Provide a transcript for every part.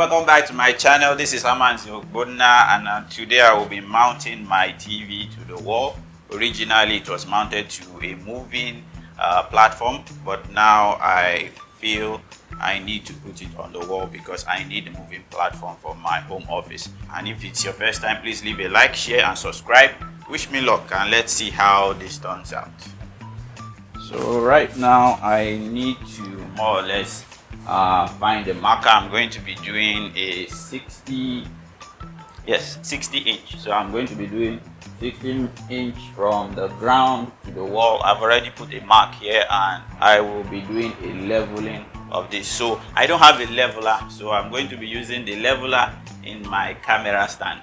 welcome back to my channel. This is Amanzi Ogbonna, and today I will be mounting my TV to the wall. Originally it was mounted to a moving platform, but now I feel I need to put it on the wall because I need a moving platform for my home office. And if it's your first time, please leave a like, share and subscribe. Wish me luck, and let's see how this turns out. So right now I need to more or less find the marker. I'm going to be doing a 60 inch. So I'm going to be doing 16 inch from the ground to the wall. I've already put a mark here, and I will be doing a leveling of this. So I don't have a leveler, so I'm going to be using the leveler in my camera stand.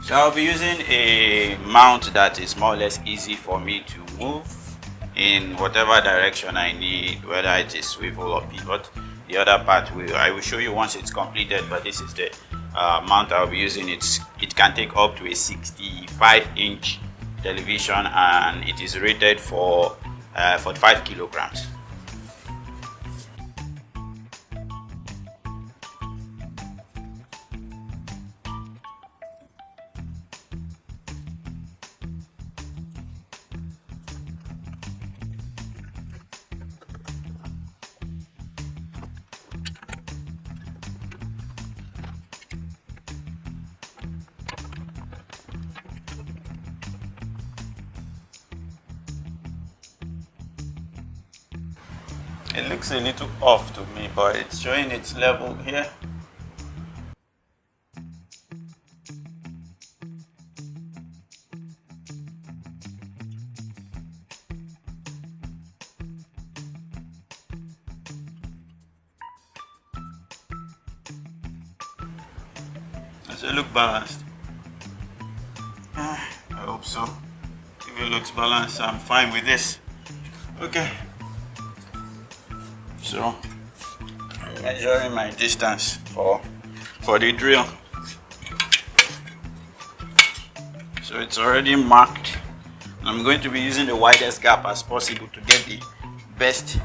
So I'll be using a mount that is more or less easy for me to move in whatever direction I need, whether it is swivel or pivot. The other part I will show you once it's completed, but this is the mount I'll be using. It can take up to a 65 inch television, and it is rated for 45 kilograms. It looks a little off to me, but it's showing its level here. Does it look balanced? I hope so. If it looks balanced, I'm fine with this. Okay. So I'm measuring my distance for the drill. So it's already marked. I'm going to be using the widest gap as possible to get the best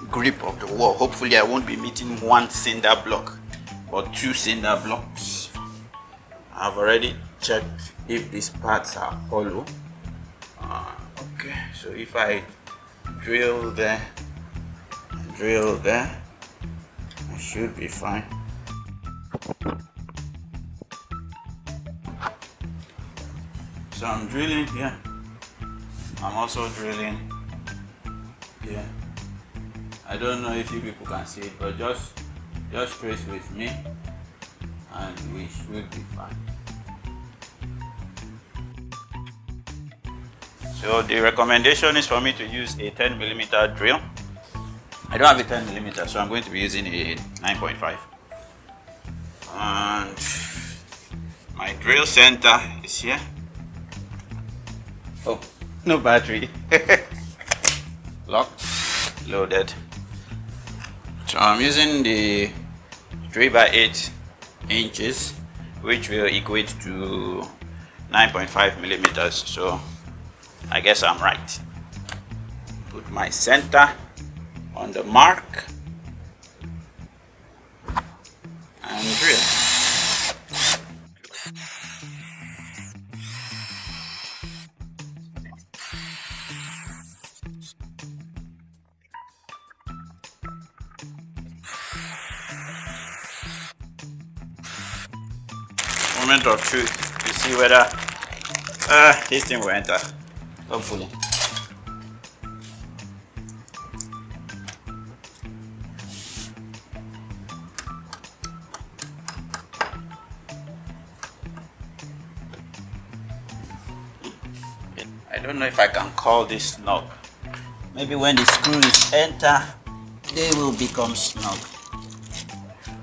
grip of the wall. Hopefully I won't be meeting one cinder block or two cinder blocks. I've already checked if these parts are hollow. Okay, so if I drill there, I should be fine. So I'm drilling here. I'm also drilling here. I don't know if you people can see it, but just trace with me and we should be fine. So the recommendation is for me to use a 10mm drill. I don't have a 10mm, so I'm going to be using a 9.5. And my drill center is here. Oh, no battery. Locked, loaded. So I'm using the 3x8 inches, which will equate to 9.5mm. So I guess I'm right. Put my center on the mark and drill. Moment of truth to see whether this thing will enter. Hopefully. I don't know if I can call this snug. Maybe when the screws enter, they will become snug.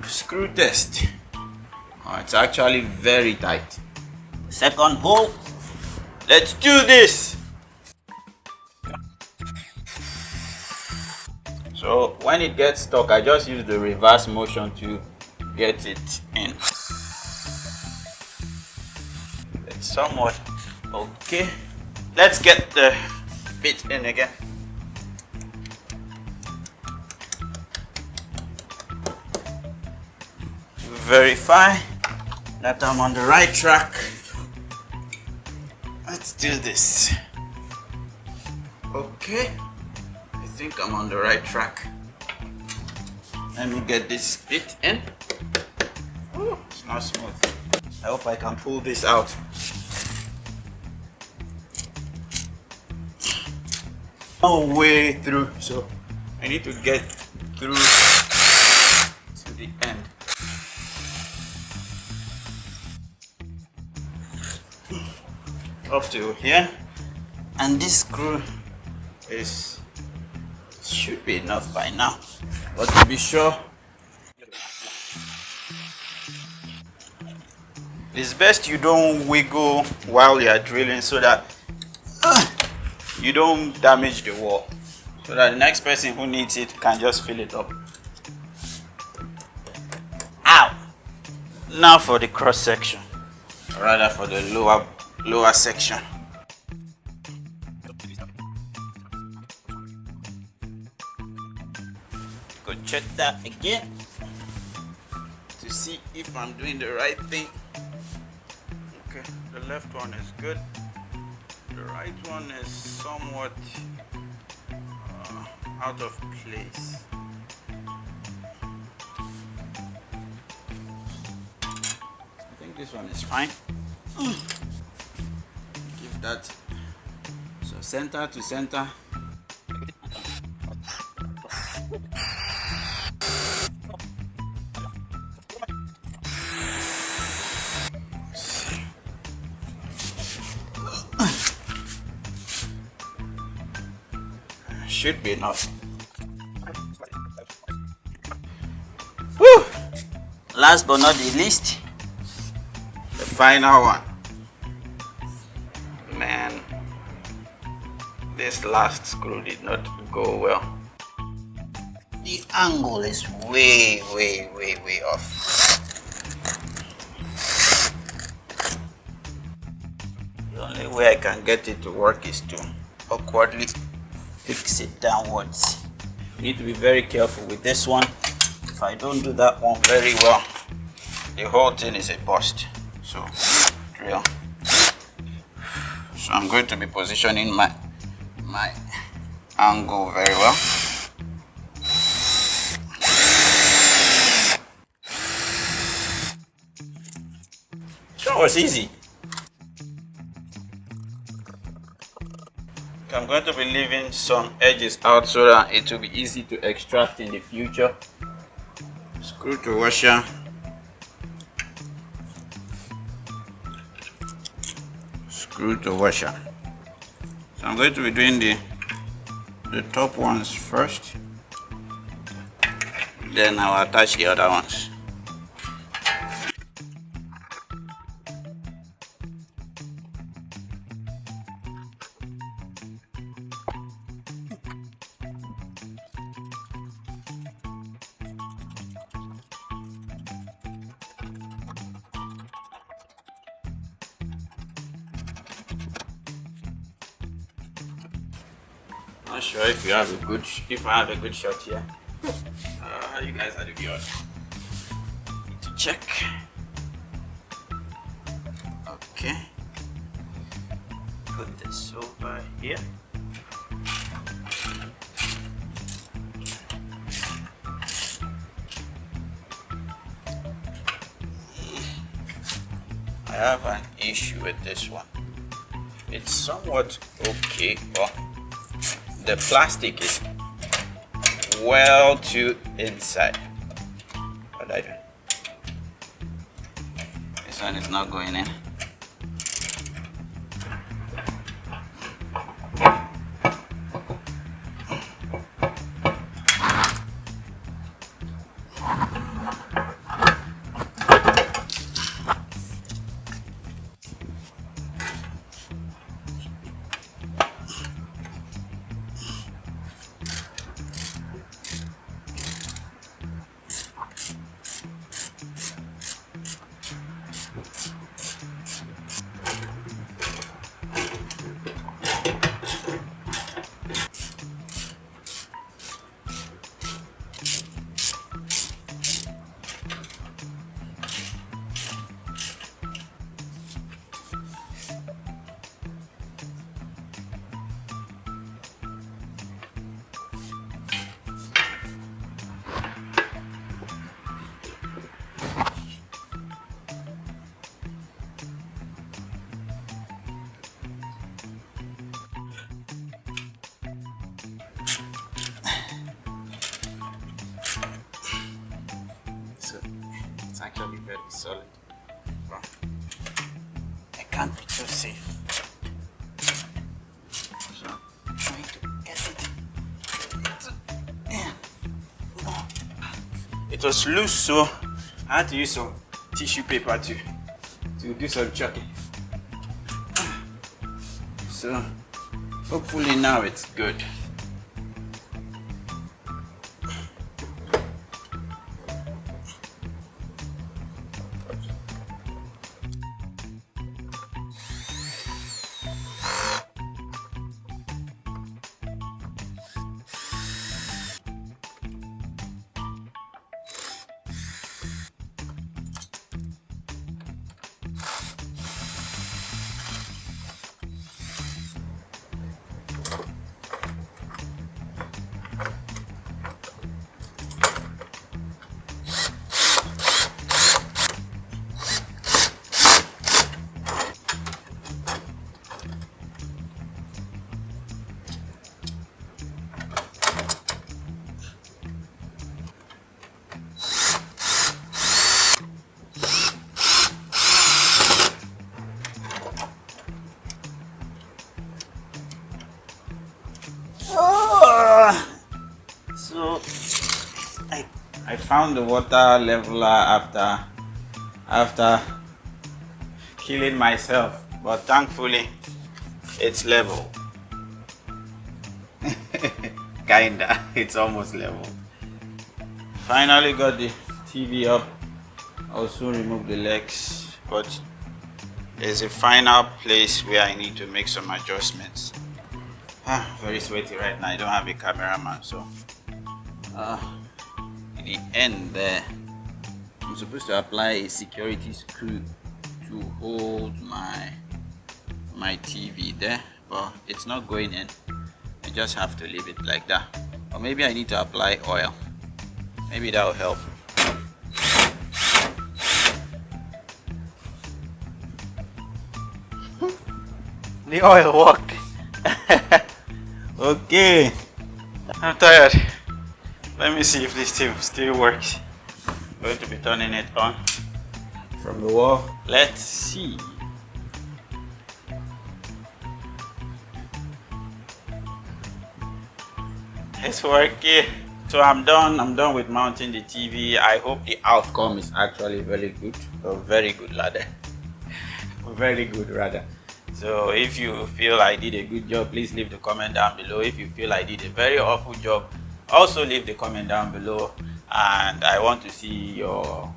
Screw test. Oh, it's actually very tight. Second hole. Let's do this. So when it gets stuck, I just use the reverse motion to get it in. somewhat okay. Let's get the bit in again. Verify that I'm on the right track. Let's do this. Okay, I think I'm on the right track. Let me get this bit in. Ooh, it's not smooth. I hope I can pull this out. No way through, so I need to get through to the end. Up to here, and this screw should be enough by now, but to be sure, it's best you don't wiggle while you are drilling so that you don't damage the wall, so that the next person who needs it can just fill it up. Ow! Now for the cross section, or rather for the lower section. Go check that again to see if I'm doing the right thing. Okay, the left one is good. The right one is somewhat out of place. I think this one is fine. Give that so center to center. Should be enough. Whew. Last but not the least, the final one. Man, this last screw did not go well. The angle is way off. The only way I can get it to work is to awkwardly fix it downwards. You need to be very careful with this one. If I don't do that one very well, the whole thing is a bust. So drill. So I'm going to be positioning my angle very well. Sure, it was easy. I'm going to be leaving some edges out so that it will be easy to extract in the future. Screw to washer. Screw to washer. So I'm going to be doing the top ones first. Then I'll attach the other ones. Not sure if I have a good shot here. You guys are the viewers. Need to check. Okay. Put this over here. I have an issue with this one. It's somewhat okay, but the plastic is well too inside. What I do? This one is not going in. solid. Well, I can't be too safe. So I'm trying to get it. Yeah. Oh. It was loose, so I had to use some tissue paper to do some chucking. So hopefully now it's good. So I found the water leveler after killing myself, but thankfully it's level. Kinda, it's almost level. Finally got the TV up. I'll soon remove the legs, but there's a final place where I need to make some adjustments. Very sweaty right now. I don't have a cameraman, so at the end there, I'm supposed to apply a security screw to hold my TV there, but it's not going in. I just have to leave it like that. Or maybe I need to apply oil. Maybe that will help. The oil worked. Okay, I'm tired. Let me see if this thing still works. I'm going to be turning it on from the wall. Let's see. It's working. So I'm done with mounting the TV. I hope the outcome is actually very good, or very good rather. Very good rather. So if you feel I did a good job, please leave the comment down below. If you feel I did a very awful job, also leave the comment down below. And I want to see your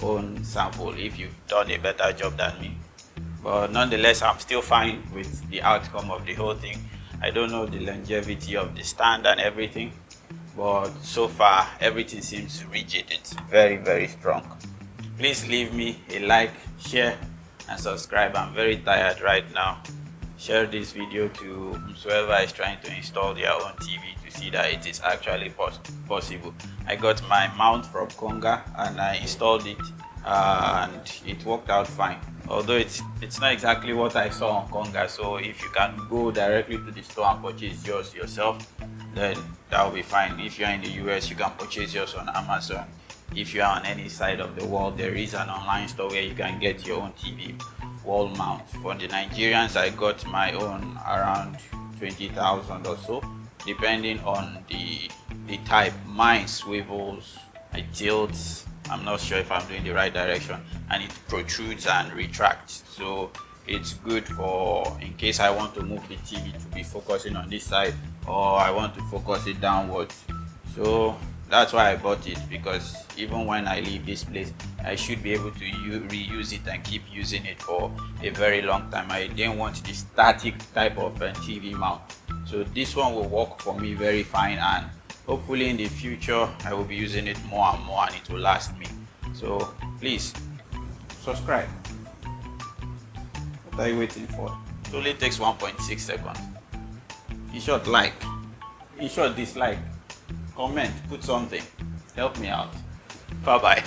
own sample if you've done a better job than me. But nonetheless, I'm still fine with the outcome of the whole thing. I don't know the longevity of the stand and everything, but so far everything seems rigid. It's very, very strong. Please leave me a like, share, and subscribe. I'm very tired right now. Share this video to whoever is trying to install their own TV to see that it is actually possible. I got my mount from Konga and I installed it and it worked out fine. Although it's not exactly what I saw on Konga, so if you can go directly to the store and purchase yours yourself, then that will be fine. If you're in the US, you can purchase yours on Amazon. If you are on any side of the world, there is an online store where you can get your own TV wall mount. For the Nigerians, I got my own around 20,000 or so, depending on the type. Mine swivels, it tilts. I'm not sure if I'm doing the right direction, and it protrudes and retracts. So it's good for in case I want to move the TV to be focusing on this side, or I want to focus it downwards. So that's why I bought it, because even when I leave this place, I should be able to reuse it and keep using it for a very long time. I didn't want the static type of TV mount. So this one will work for me very fine, and hopefully in the future I will be using it more and more and it will last me. So please subscribe. What are you waiting for? It only takes 1.6 seconds. In short, like. In short, dislike. Comment, put something. Help me out. Bye bye.